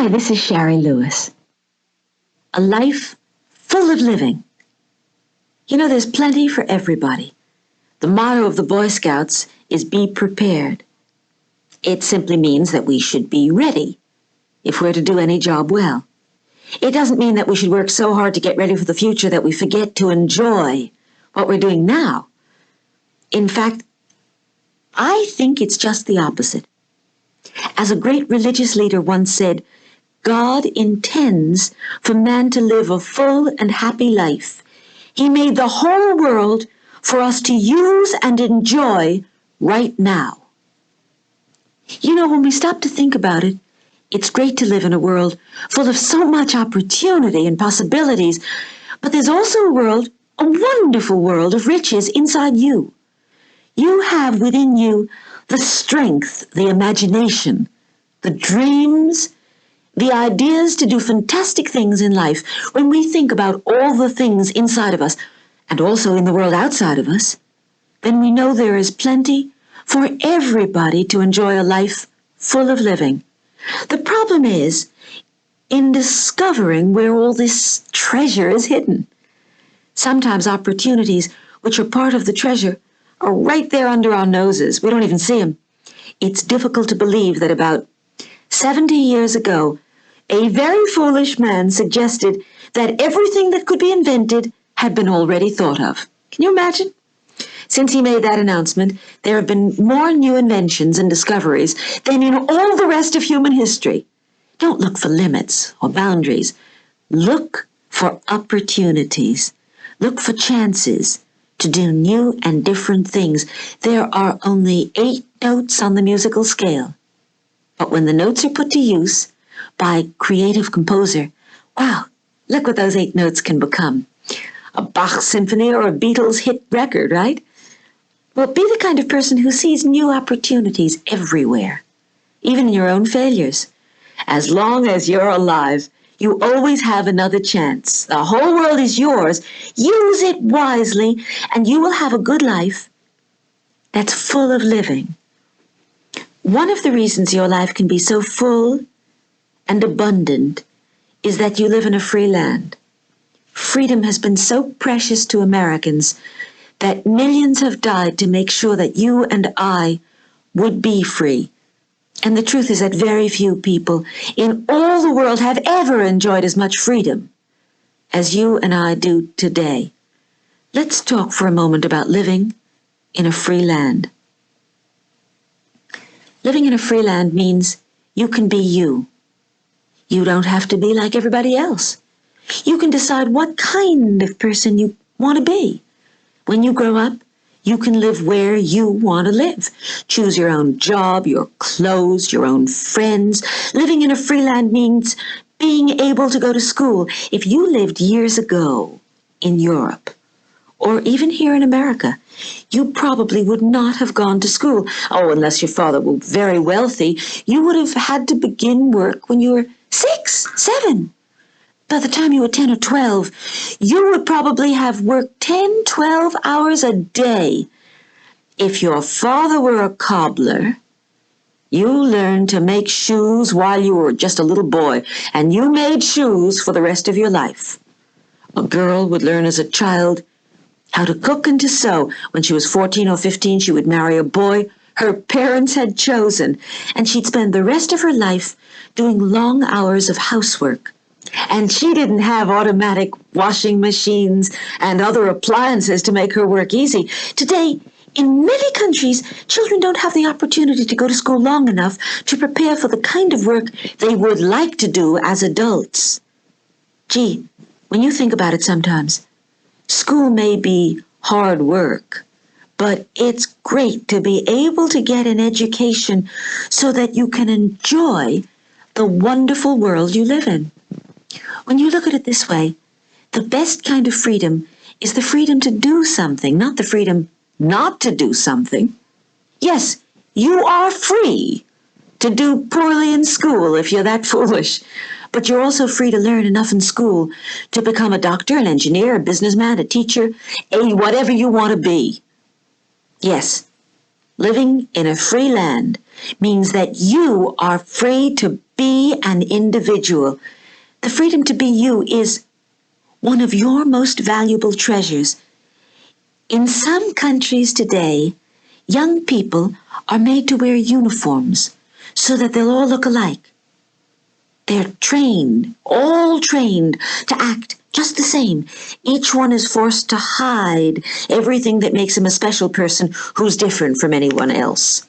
Hi, this is Shari Lewis. A life full of living. You know, there's plenty for everybody. The motto of the Boy Scouts is be prepared. It simply means that we should be ready if we're to do any job well. It doesn't mean that we should work so hard to get ready for the future that we forget to enjoy what we're doing now. In fact, I think it's just the opposite. As a great religious leader once said, God intends for man to live a full and happy life. He made the whole world for us to use and enjoy right now. You know, when we stop to think about it, it's great to live in a world full of so much opportunity and possibilities, but there's also a world, a wonderful world of riches inside you. You have within you the strength, the imagination, the dreams, the ideas to do fantastic things in life. When we think about all the things inside of us and also in the world outside of us, then we know there is plenty for everybody to enjoy a life full of living. The problem is in discovering where all this treasure is hidden. Sometimes opportunities which are part of the treasure are right there under our noses. We don't even see them. It's difficult to believe that about 70 years ago, a very foolish man suggested that everything that could be invented had been already thought of. Can you imagine? Since he made that announcement, there have been more new inventions and discoveries than in all the rest of human history. Don't look for limits or boundaries. Look for opportunities. Look for chances to do new and different things. There are only 8 notes on the musical scale. But when the notes are put to use by a creative composer, wow, look what those 8 notes can become. A Bach symphony or a Beatles hit record, right? Well, be the kind of person who sees new opportunities everywhere, even in your own failures. As long as you're alive, you always have another chance. The whole world is yours. Use it wisely, and you will have a good life that's full of living. One of the reasons your life can be so full and abundant is that you live in a free land. Freedom has been so precious to Americans that millions have died to make sure that you and I would be free. And the truth is that very few people in all the world have ever enjoyed as much freedom as you and I do today. Let's talk for a moment about living in a free land. Living in a free land means you can be you. You don't have to be like everybody else. You can decide what kind of person you want to be. When you grow up, you can live where you want to live. Choose your own job, your clothes, your own friends. Living in a free land means being able to go to school. If you lived years ago in Europe, or even here in America, you probably would not have gone to school. Oh, unless your father were very wealthy, you would have had to begin work when you were 6, 7. By the time you were 10 or 12, you would probably have worked 10, 12 hours a day. If your father were a cobbler, you learned to make shoes while you were just a little boy, and you made shoes for the rest of your life. A girl would learn as a child how to cook and to sew. When she was 14 or 15, she would marry a boy her parents had chosen, and she'd spend the rest of her life doing long hours of housework. And she didn't have automatic washing machines and other appliances to make her work easy. Today, in many countries, children don't have the opportunity to go to school long enough to prepare for the kind of work they would like to do as adults. Gee, when you think about it sometimes, school may be hard work, but it's great to be able to get an education so that you can enjoy the wonderful world you live in. When you look at it this way, the best kind of freedom is the freedom to do something, not the freedom not to do something. Yes, you are free to do poorly in school if you're that foolish, but you're also free to learn enough in school to become a doctor, an engineer, a businessman, a teacher, whatever you want to be. Yes, living in a free land means that you are free to be be an individual. The freedom to be you is one of your most valuable treasures. In some countries today, young people are made to wear uniforms so that they'll all look alike. They're trained, all trained, to act just the same. Each one is forced to hide everything that makes him a special person who's different from anyone else.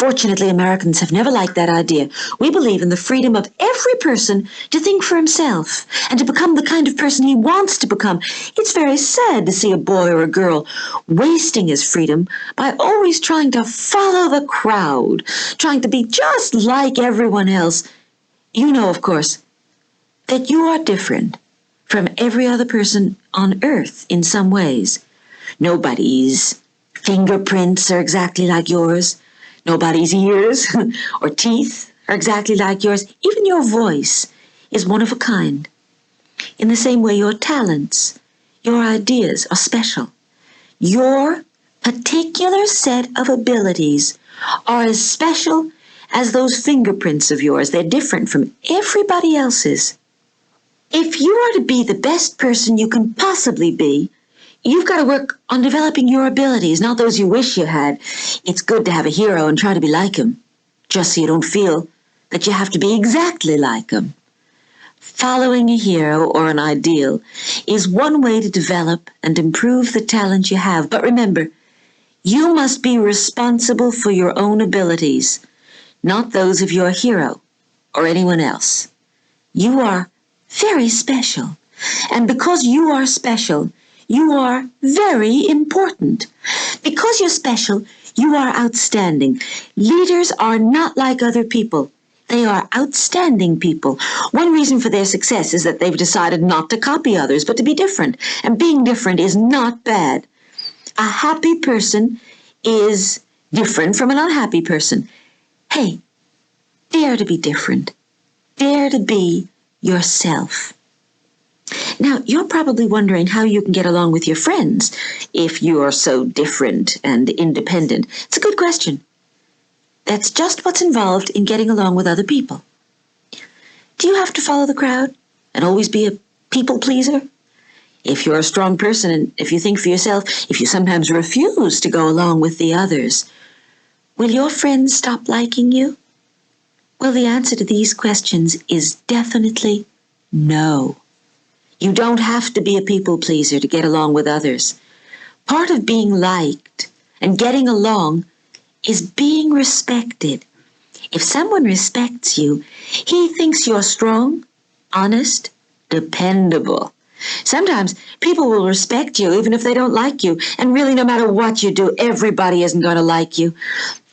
Fortunately, Americans have never liked that idea. We believe in the freedom of every person to think for himself and to become the kind of person he wants to become. It's very sad to see a boy or a girl wasting his freedom by always trying to follow the crowd, trying to be just like everyone else. You know, of course, that you are different from every other person on earth in some ways. Nobody's fingerprints are exactly like yours. Nobody's ears or teeth are exactly like yours. Even your voice is one of a kind. In the same way, your talents, your ideas are special. Your particular set of abilities are as special as those fingerprints of yours. They're different from everybody else's. If you are to be the best person you can possibly be, you've got to work on developing your abilities, not those you wish you had. It's good to have a hero and try to be like him, just so you don't feel that you have to be exactly like him. Following a hero or an ideal is one way to develop and improve the talent you have. But remember, you must be responsible for your own abilities, not those of your hero or anyone else. You are very special. And because you are special, you are very important. Because you're special, you are outstanding. Leaders are not like other people. They are outstanding people. One reason for their success is that they've decided not to copy others, but to be different. And being different is not bad. A happy person is different from an unhappy person. Hey, dare to be different. Dare to be yourself. Now, you're probably wondering how you can get along with your friends if you are so different and independent. It's a good question. That's just what's involved in getting along with other people. Do you have to follow the crowd and always be a people pleaser? If you're a strong person and if you think for yourself, if you sometimes refuse to go along with the others, will your friends stop liking you? Well, the answer to these questions is definitely no. You don't have to be a people pleaser to get along with others. Part of being liked and getting along is being respected. If someone respects you, he thinks you're strong, honest, dependable. Sometimes people will respect you even if they don't like you, and really no matter what you do, everybody isn't going to like you.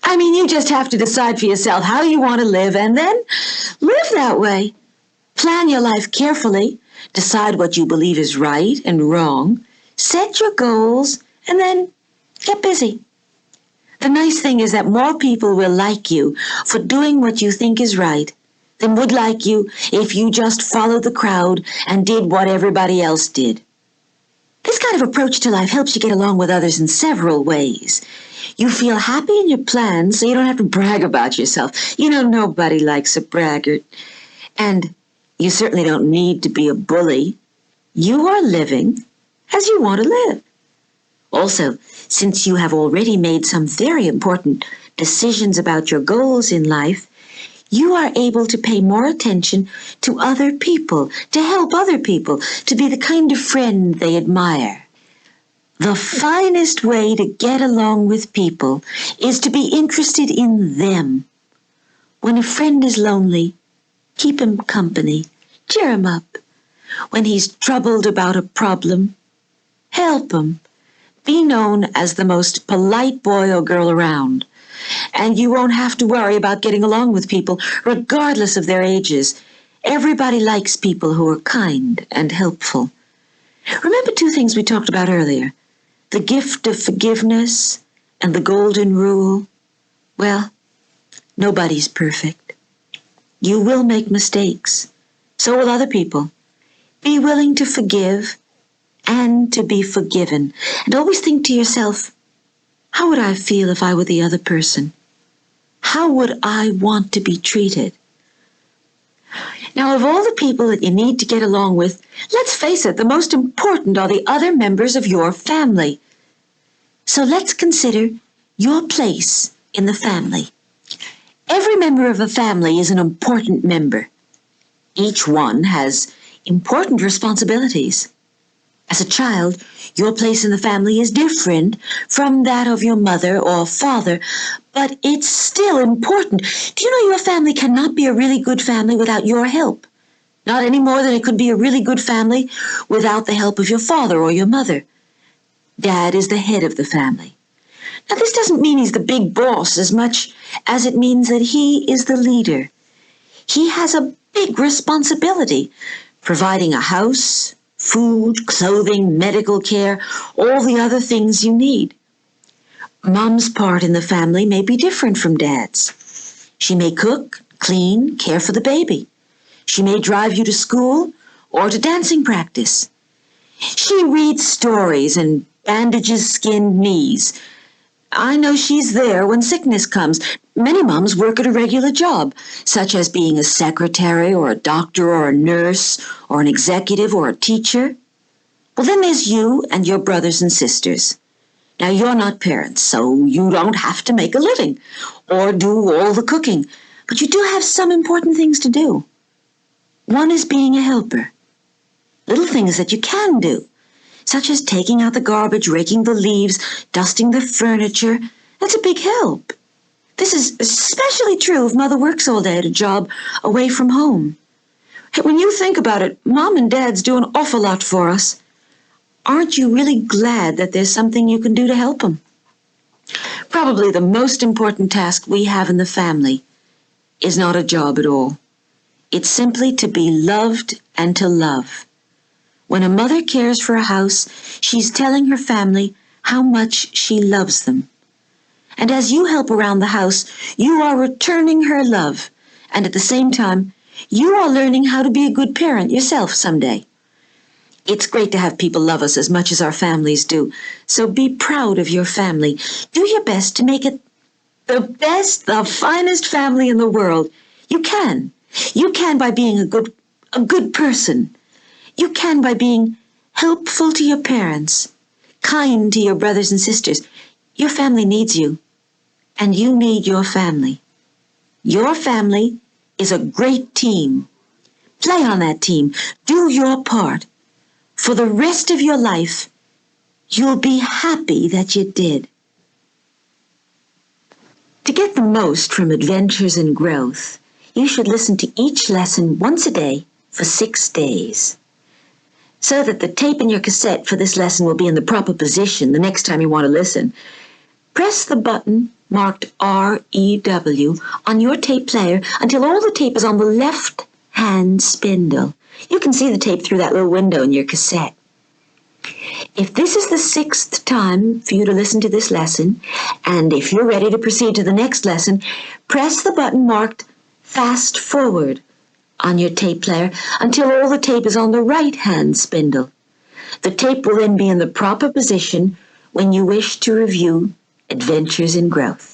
I mean, you just have to decide for yourself how you want to live and then live that way. Plan your life carefully. Decide what you believe is right and wrong. Set your goals and then get busy. The nice thing is that more people will like you for doing what you think is right than would like you if you just followed the crowd and did what everybody else did. This kind of approach to life helps you get along with others in several ways. You feel happy in your plans, so you don't have to brag about yourself. You know, nobody likes a braggart. And you certainly don't need to be a bully. You are living as you want to live. Also, since you have already made some very important decisions about your goals in life, you are able to pay more attention to other people, to help other people, to be the kind of friend they admire. The finest way to get along with people is to be interested in them. When a friend is lonely, keep him company, cheer him up. When he's troubled about a problem, help him. Be known as the most polite boy or girl around. And you won't have to worry about getting along with people, regardless of their ages. Everybody likes people who are kind and helpful. Remember two things we talked about earlier, the gift of forgiveness and the golden rule? Well, nobody's perfect. You will make mistakes. So will other people. Be willing to forgive and to be forgiven. And always think to yourself, how would I feel if I were the other person? How would I want to be treated? Now, of all the people that you need to get along with, let's face it, the most important are the other members of your family. So let's consider your place in the family. Every member of a family is an important member. Each one has important responsibilities. As a child, your place in the family is different from that of your mother or father, but it's still important. Do you know your family cannot be a really good family without your help? Not any more than it could be a really good family without the help of your father or your mother. Dad is the head of the family. Now, this doesn't mean he's the big boss as much as it means that he is the leader. He has a big responsibility, providing a house, food, clothing, medical care, all the other things you need. Mom's part in the family may be different from Dad's. She may cook, clean, care for the baby. She may drive you to school or to dancing practice. She reads stories and bandages skinned knees. I know she's there when sickness comes. Many moms work at a regular job, such as being a secretary or a doctor or a nurse or an executive or a teacher. Well, then there's you and your brothers and sisters. Now, you're not parents, so you don't have to make a living or do all the cooking, but you do have some important things to do. One is being a helper. Little things that you can do, such as taking out the garbage, raking the leaves, dusting the furniture. That's a big help. This is especially true if Mother works all day at a job away from home. When you think about it, Mom and Dad's do an awful lot for us. Aren't you really glad that there's something you can do to help them? Probably the most important task we have in the family is not a job at all. It's simply to be loved and to love. When a mother cares for a house, she's telling her family how much she loves them. And as you help around the house, you are returning her love. And at the same time, you are learning how to be a good parent yourself someday. It's great to have people love us as much as our families do. So be proud of your family. Do your best to make it the best, the finest family in the world. You can. You can by being a good person. You can by being helpful to your parents, kind to your brothers and sisters. Your family needs you, and you need your family. Your family is a great team. Play on that team. Do your part. For the rest of your life, you'll be happy that you did. To get the most from Adventures in Growth, you should listen to each lesson once a day for 6 days. So that the tape in your cassette for this lesson will be in the proper position the next time you want to listen, press the button marked REW on your tape player until all the tape is on the left-hand spindle. You can see the tape through that little window in your cassette. If this is the 6th time for you to listen to this lesson, and if you're ready to proceed to the next lesson, press the button marked Fast Forward on your tape player until all the tape is on the right-hand spindle. The tape will then be in the proper position when you wish to review Adventures in Growth.